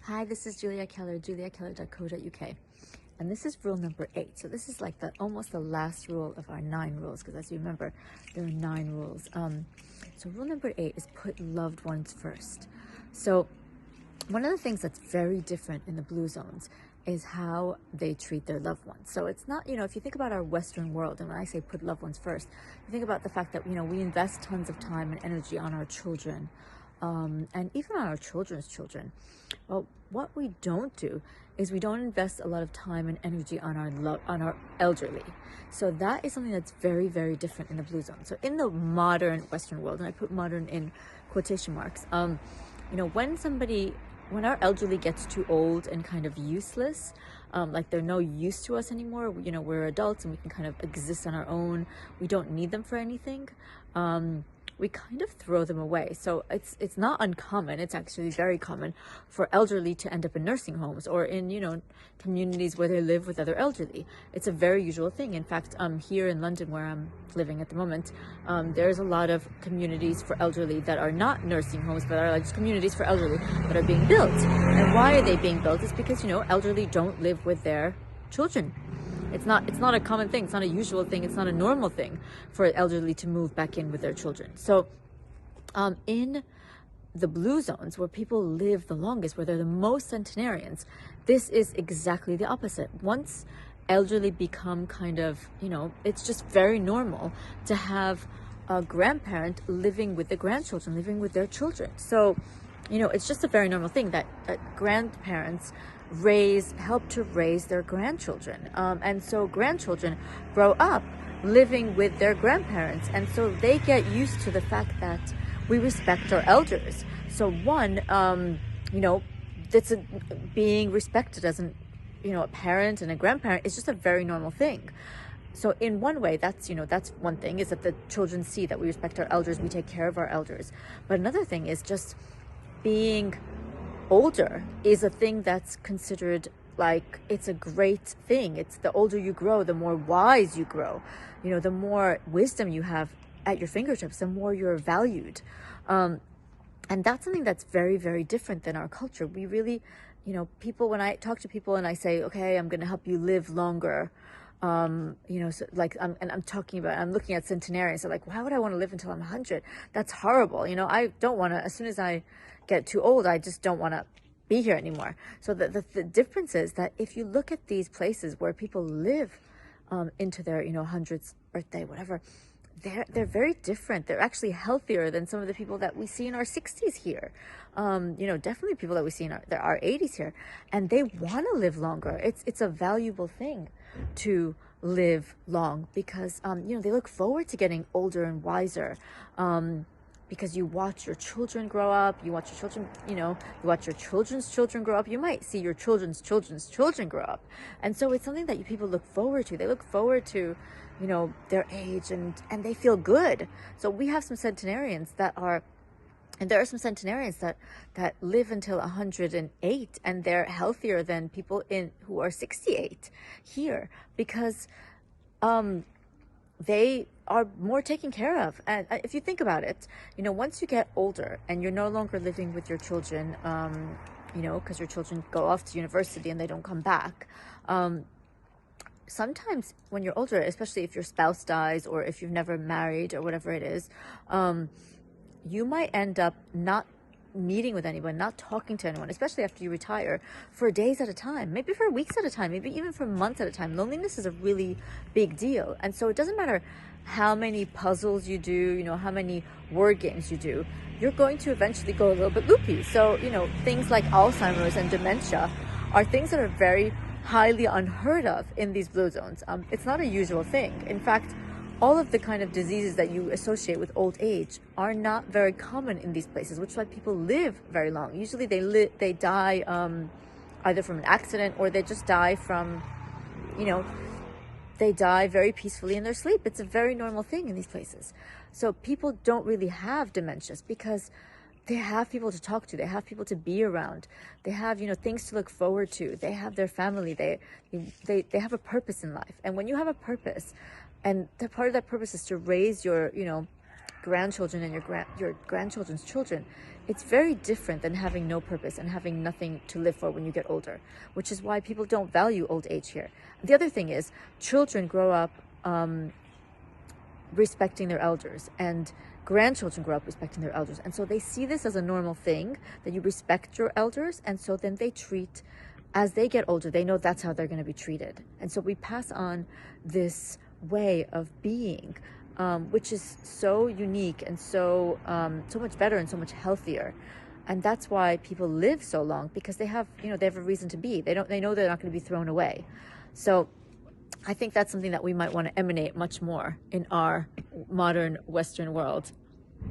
Hi, this is Julia Keller, juliakeller.co.uk. And this is rule number 8. So this is like almost the last rule of our 9 rules, because as you remember, there are 9 rules. So rule number 8 is put loved ones first. So one of the things that's very different in the blue zones is how they treat their loved ones. So it's not, if you think about our Western world, and when I say put loved ones first, you think about the fact that, we invest tons of time and energy on our children, and even on our children's children. Well, what we don't do is we don't invest a lot of time and energy on our elderly. So that is something that's very, very different in the blue zone. So in the modern Western world, and I put modern in quotation marks, when our elderly gets too old and kind of useless, like they're no use to us anymore, we're adults and we can kind of exist on our own, we don't need them for anything, we kind of throw them away. So it's not uncommon, it's actually very common for elderly to end up in nursing homes or in, communities where they live with other elderly. It's a very usual thing. In fact, here in London, where I'm living at the moment, there's a lot of communities for elderly that are not nursing homes, but are like just communities for elderly that are being built. And why are they being built? It's because, elderly don't live with their children. It's not a common thing. It's not a usual thing. It's not a normal thing for elderly to move back in with their children. So in the blue zones, where people live the longest, where they're the most centenarians, this is exactly the opposite. Once elderly become kind of, it's just very normal to have a grandparent living with the grandchildren, living with their children. So, it's just a very normal thing that grandparents help to raise their grandchildren. And so grandchildren grow up living with their grandparents. And so they get used to the fact that we respect our elders. So being respected as a parent and a grandparent is just a very normal thing. So in one way, that's one thing, is that the children see that we respect our elders, we take care of our elders. But another thing is just being older is a thing that's considered like it's a great thing. It's the older you grow, the more wise you grow, the more wisdom you have at your fingertips, the more you're valued. And that's something that's very, very different than our culture. We really, people, when I talk to people and I say, okay, I'm going to help you live longer, so like, I'm looking at centenarians. They're like, why would I want to live until I'm 100? That's horrible. I don't want to, as soon as I get too old, I just don't want to be here anymore. So the difference is that if you look at these places where people live into their 100th birthday, whatever, they're very different. They're actually healthier than some of the people that we see in our 60s here. Definitely people that we see in our 80s here, and they want to live longer. It's a valuable thing to live long because they look forward to getting older and wiser. Because you watch your children grow up, you watch your children, you watch your children's children grow up, you might see your children's children's children grow up. And so it's something that people look forward to. They look forward to, their age and they feel good. So we have some centenarians there are some centenarians that live until 108 and they're healthier than people who are 68 here because, they are more taken care of. And if you think about it, once you get older and you're no longer living with your children, because your children go off to university and they don't come back. Sometimes when you're older, especially if your spouse dies or if you've never married or whatever it is, you might end up not meeting with anyone, not talking to anyone, especially after you retire, for days at a time, maybe for weeks at a time, maybe even for months at a time. Loneliness is a really big deal. And so it doesn't matter how many puzzles you do, how many word games you do, you're going to eventually go a little bit loopy. So, things like Alzheimer's and dementia are things that are very highly unheard of in these blue zones. It's not a usual thing. In fact, all of the kind of diseases that you associate with old age are not very common in these places, which is why people live very long. Usually they die either from an accident or they just die from, they die very peacefully in their sleep. It's a very normal thing in these places. So people don't really have dementias because they have people to talk to. They have people to be around. They have, things to look forward to. They have their family. They have a purpose in life. And when you have a purpose, and part of that purpose is to raise your, grandchildren and your grandchildren's children, it's very different than having no purpose and having nothing to live for when you get older, which is why people don't value old age here. The other thing is, children grow up respecting their elders, and grandchildren grow up respecting their elders, and so they see this as a normal thing, that you respect your elders, and so then they treat, as they get older, they know that's how they're going to be treated. And so we pass on this way of being, which is so unique and so much better and so much healthier. And that's why people live so long, because they have a reason to be. They know they're not going to be thrown away. So I think that's something that we might want to emanate much more in our modern Western world.